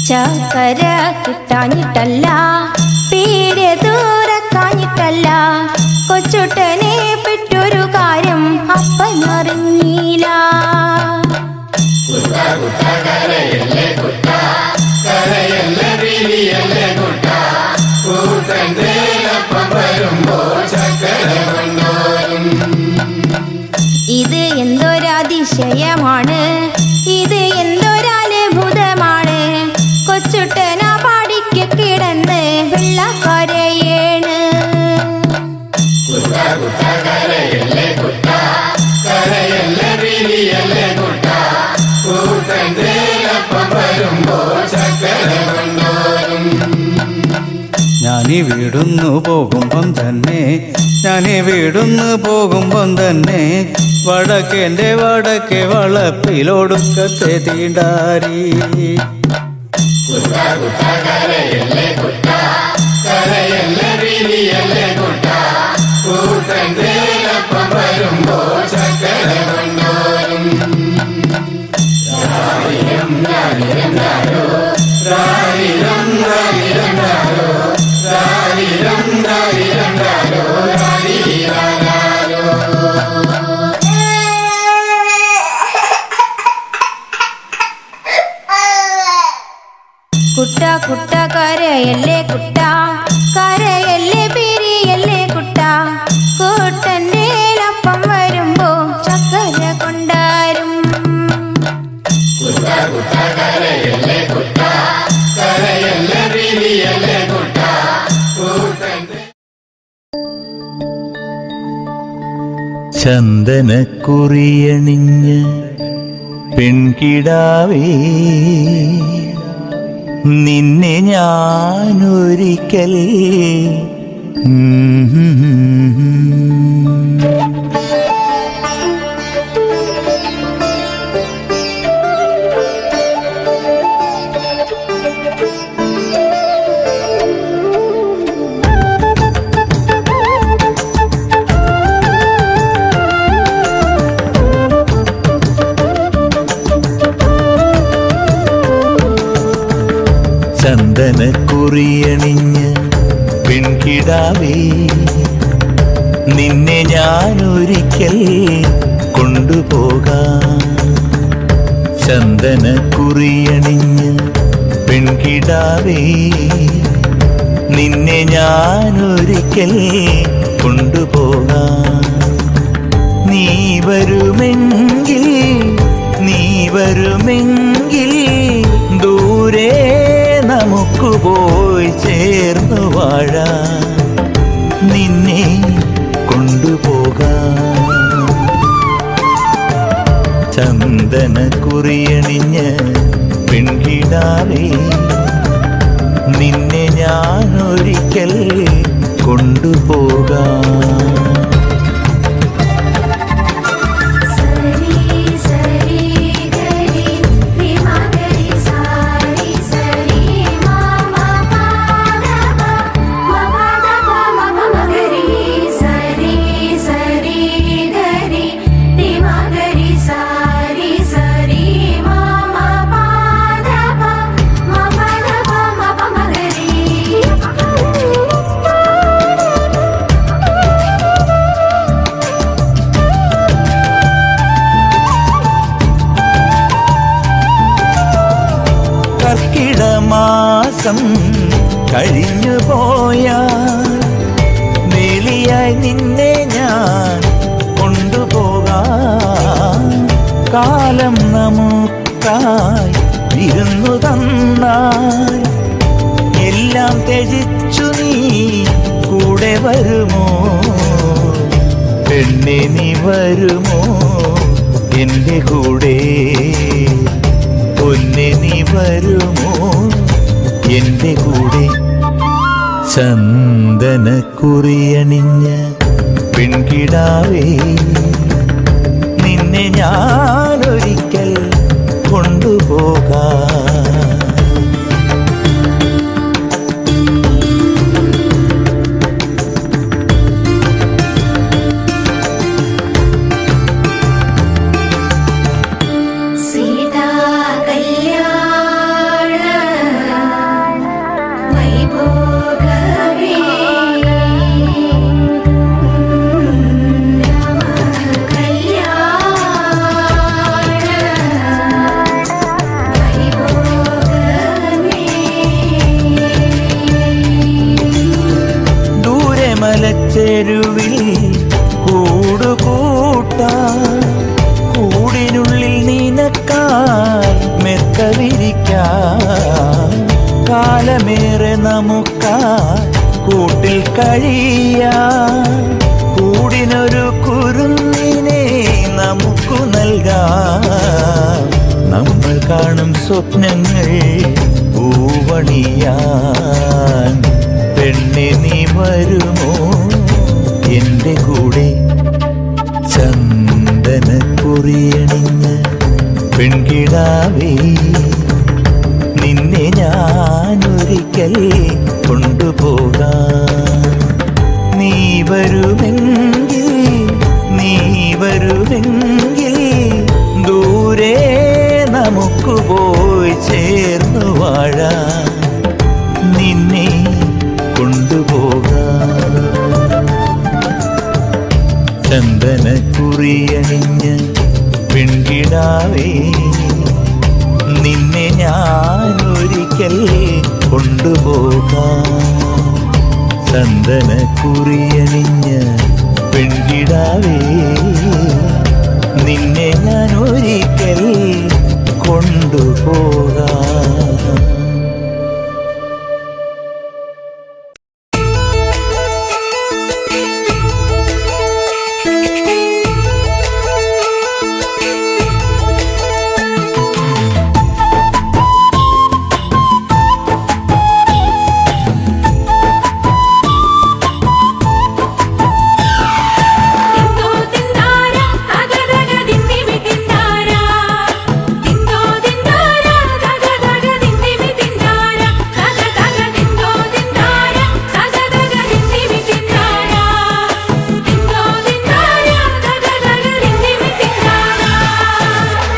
ചക്കര കിട്ടാഞ്ഞിട്ടല്ല പീടെ ദൂരക്കാഞ്ഞിട്ടല്ല കൊച്ചുട്ടനെ പെട്ടൊരു കാര്യം അപ്പനറിഞ്ഞില്ല ഇത് എന്തൊരതിശയമാണ് ഇത് എന്തൊരത്ഭുതമാണ് കൊച്ചുട്ടന പാടിക്ക് കിടന്ന് വെള്ളക്കരയേണ് ഞാനീ വീടുന്നു പോകുമ്പം തന്നെ ഞാനീ വീടുന്നു പോകുമ്പം തന്നെ വടക്കേൻ്റെ വടക്കേ വളപ്പിലൊടുക്കത്തെ തീണ്ടാരി കുട്ട കുട്ട കരയല്ലേ കുട്ട കരയല്ലേ പിരിയല്ലേ കുട്ട കൂട്ടൻ്റെ അപ്പം വരുമ്പോ ചക്കര കൊണ്ടാരും ചന്ദനക്കുറിയണിഞ്ഞ് പെൺകിടാവേ നിന്നെ ഞാനൊരിക്കൽ ചന്ദനക്കുറിയണിഞ്ഞ് പെൺകിടാവേ നിന്നെ ഞാനൊരിക്കൽ കൊണ്ടുപോകാം ചന്ദനക്കുറിയണിഞ്ഞ് പെൺകിടാവേ നിന്നെ ഞാനൊരിക്കൽ കൊണ്ടുപോകാം നീ വരുമെങ്കിൽ ദൂരെ നമുക്ക് പോയി ചേർന്നു വാഴാം നിന്നെ ചന്ദനക്കുറിയണിഞ്ഞ് പെൺകിടാവേ നിന്നെ ഞാനൊരിക്കൽ കൊണ്ടുപോകാം. കർക്കിടമാസം കഴിഞ്ഞു പോയാൽ വേലിയായി നിന്നെ ഞാൻ കൊണ്ടുപോകാം. കാലം നമുക്കായി വിരുന്നു തന്നാൽ എല്ലാം ത്യജിച്ചു നീ കൂടെ വരുമോ? പെണ്ണെ നീ വരുമോ എൻ്റെ കൂടെ? പൊന്നെ നീ വരുമോ എൻ്റെ കൂടെ? ചന്ദനക്കുറിയണിഞ്ഞ പെൺകിടാവേ നിന്നെ ഞാനൊരിക്കൽ കൊണ്ടുപോകാം. മലച്ചെരുവിൽ കൂടുകൂട്ടാൻ കൂടിനുള്ളിൽ നിനക്കായി മെത്ത വിരിക്കാൻ. കാലമേറെ നമുക്കായി കൂട്ടിൽ കഴിയാൻ കൂടിനൊരു കുരുന്നിനെ നമുക്കു നൽകാം. നമ്മൾ കാണും സ്വപ്നങ്ങൾ പൂവണിയാൻ പെണ്ണെ നീ വരുമോ എൻ്റെ കൂടെ? ചന്ദനക്കുറിയണിഞ്ഞ് പെൺകിടാവേ നിന്നെ ഞാനൊരിക്കൽ കൊണ്ടുപോകാം. നീ വരുമെങ്കിൽ നീ വരുമെങ്കിൽ ദൂരെ നമുക്ക് പോയി ചേർന്നു വാഴാം. നിന്നെ കൊണ്ടുപോകാം. ചന്ദനക്കുറിയണിഞ്ഞ് പെൺകിടാവേ നിന്നെ ഞാനൊരിക്കൽ കൊണ്ടുപോകാം. ചന്ദനക്കുറിയണിഞ്ഞ് പെൺകിടാവേ നിന്നെ ഞാനൊരിക്കൽ കൊണ്ടുപോകാം.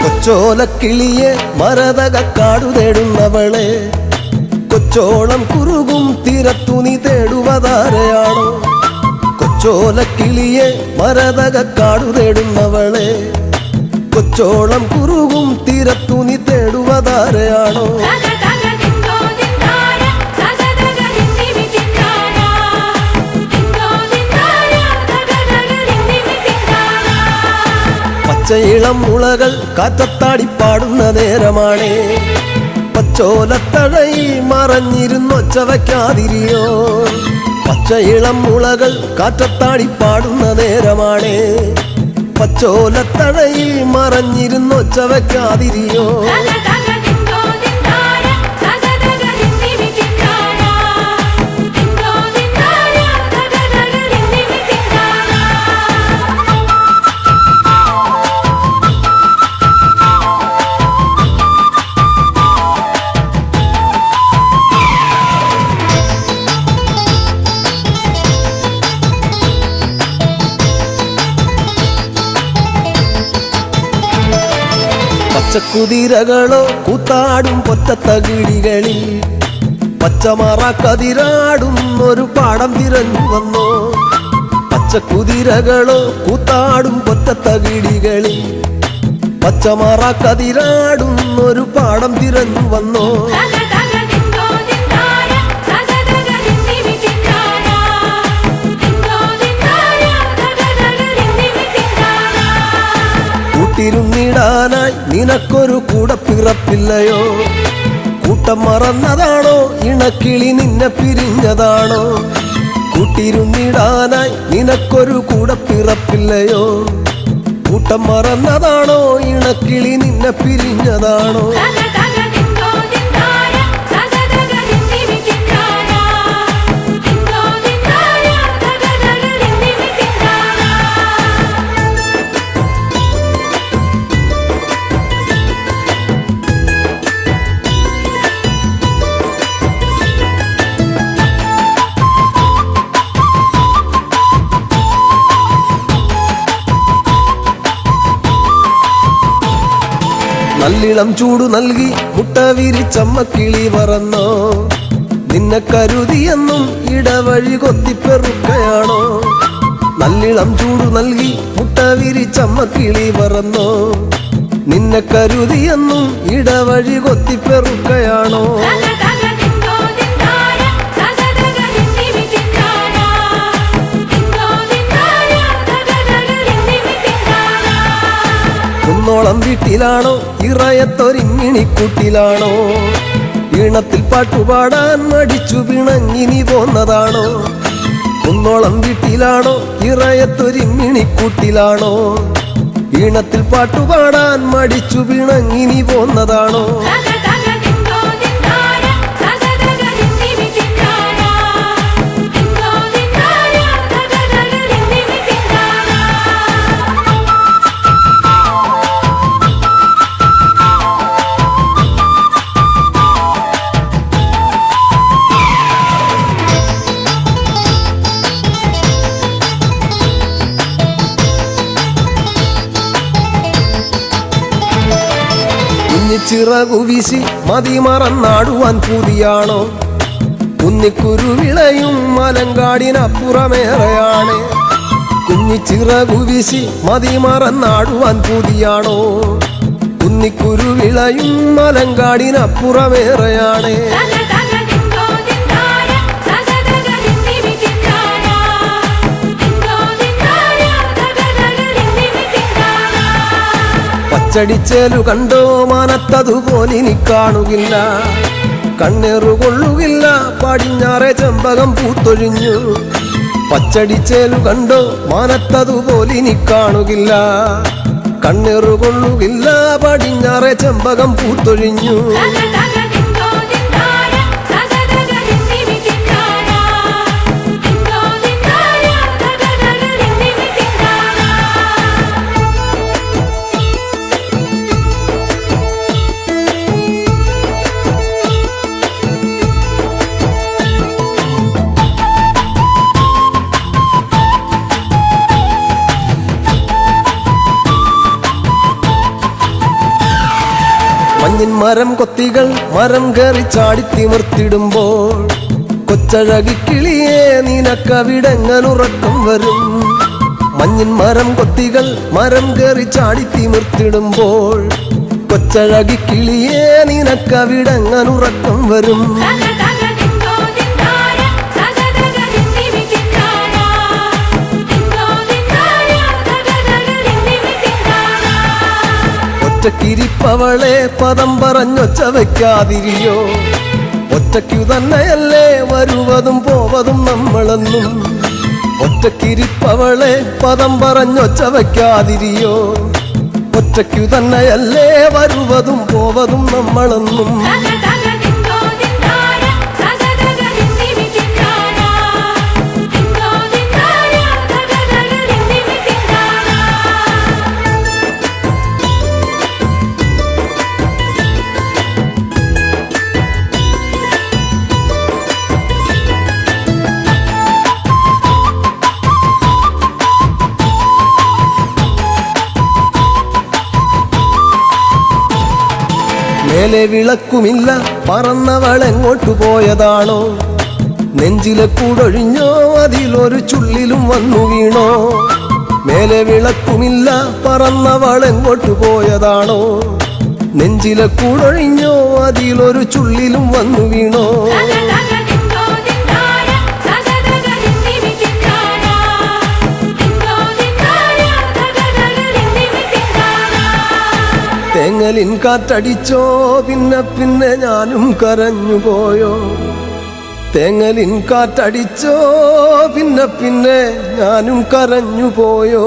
കൊച്ചോലക്കിളിയെ മരതകക്കാടു തേടുന്നവളെ കൊച്ചോളം കുറുകും തീരത്തു നീ തേടുവതാരയാണോ? കൊച്ചോലക്കിളിയെ മരതകക്കാടു തേടുന്നവളെ കൊച്ചോളം കുറുകും തീരത്തു നീ തേടുവതാരയാണോ? പച്ചയിളം മുളകൾ കാറ്റത്താടി പാടുന്ന നേരമാണേ പച്ചോലത്തഴയി മറഞ്ഞിരുന്നൊച്ച വയ്ക്കാതിരിയോ? പച്ചയിളം മുളകൾ കാറ്റത്താടി പാടുന്ന നേരമാണേ പച്ചോലത്തഴയിൽ മറഞ്ഞിരുന്നൊച്ച വയ്ക്കാതിരിയോ പച്ചക്കുതിരകളോ കൂത്താടും പൊറ്റത്തകിടികളിൽ പച്ചമറക്കതിരാടും ഒരു പാടം തിരഞ്ഞു വന്നോ പച്ചക്കുതിരകളോ കൂത്താടും പൊറ്റത്തകിടികളിൽ പച്ചമറക്കതിരാടും ഒരു പാടം തിരഞ്ഞു വന്നോ കൂട്ടിരുന്നിടാനായി നിനക്കൊരു കൂടപ്പിറപ്പില്ലയോ കൂട്ടം മറന്നതാണോ ഇണക്കിളി നിന്നെ പിരിഞ്ഞതാണോ കൂട്ടിരുന്നിടാനായി നിനക്കൊരു കൂടപ്പിറപ്പില്ലയോ കൂട്ടം മറന്നതാണോ ഇണക്കിളി നിന്നെ പിരിഞ്ഞതാണോ നല്ലിളം ചൂടു നൽകി മുട്ട വിരിച്ചമ്മക്കിളി പറന്നോ നിന്നെ കരുതിയെന്നും ഇടവഴി കൊത്തിപ്പെറുക്കയാണോ നല്ലിളം ചൂടു നൽകി മുട്ട വിരിച്ചമ്മക്കിളി പറന്നോ നിന്നെ കരുതിയെന്നും ഇടവഴി കൊത്തിപ്പെറുക്കയാണോ കുന്നോളം വീട്ടിലാണോ ഇറയത്തൊരിങ്ങിണിക്കൂട്ടിലാണോ ഈണത്തിൽ പാട്ടുപാടാൻ മടിച്ചു പിണങ്ങിനി പോന്നതാണോ കുന്നോളം വീട്ടിലാണോ ഇറയത്തൊരിങ്ങിണിക്കൂട്ടിലാണോ ഈണത്തിൽ പാട്ടുപാടാൻ മടിച്ചു പിണങ്ങിനി പോന്നതാണോ ചിറകു വീശി മതി മറന്നാടുവാൻ പൂതിയാണോ കുന്നിക്കുരുവിളയും മലങ്കാടിനപ്പുറമേറെയാണ് കുഞ്ഞിച്ചിറകു വീശി മതി മറന്നാടുവാൻ പൂതിയാണോ കുന്നിക്കുരുവിളയും മലങ്കാടിനപ്പുറമേറെയാണ് പച്ചടിച്ചേലു കണ്ടോ മാനത്തതുപോലിനി കാണുകില്ല കണ്ണേറുകൊള്ളുകില്ല പടിഞ്ഞാറെ ചെമ്പകം പൂത്തൊഴിഞ്ഞു പച്ചടിച്ചേലു കണ്ടോ മാനത്തതുപോലിനി കാണുകില്ല കണ്ണേറുകൊള്ളുകില്ല പടിഞ്ഞാറെ ചെമ്പകം പൂത്തൊഴിഞ്ഞു മഞ്ഞിൻ മരം കൊത്തികൾ മരം കയറി ചാടിത്തിമിർത്തിടുമ്പോൾ കൊച്ചഴകിക്കിളിയെ നിനക്കവിടെങ്ങനുറക്കം വരും മഞ്ഞിൻ മരം കൊത്തികൾ മരം കയറി ചാടിത്തിമിർത്തിടുമ്പോൾ കൊച്ചഴകിക്കിളിയെ നിനക്കവിടെങ്ങനുറക്കം വരും ഒറ്റക്കിരിപ്പവളെ പദം പറഞ്ഞൊച്ച വയ്ക്കാതിരിയോ ഒറ്റയ്ക്കു തന്നെയല്ലേ വരുവതും പോവതും നമ്മളെന്നും ഒറ്റക്കിരിപ്പവളെ പദം പറഞ്ഞൊച്ച വയ്ക്കാതിരിയോ ഒറ്റയ്ക്കു തന്നെയല്ലേ വരുവതും പോവതും നമ്മളെന്നും മേലെ വിളക്കുമില്ല പറന്നവളെങ്ങോട്ടു പോയതാണോ നെഞ്ചിലെ കൂടൊഴിഞ്ഞോ അതിലൊരു ചുള്ളിലും വന്നു വീണോ മേലെ വിളക്കുമില്ല പറന്നവളെങ്ങോട്ടു പോയതാണോ നെഞ്ചിലെ കൂടൊഴിഞ്ഞോ അതിലൊരു ചുള്ളിലും വന്നു വീണോ തേങ്ങലിൻ കാറ്റടിച്ചോ പിന്നെ പിന്നെ ഞാനും കരഞ്ഞു പോയോ തേങ്ങലിൻ കാറ്റടിച്ചോ പിന്നെ പിന്നെ ഞാനും കരഞ്ഞു പോയോ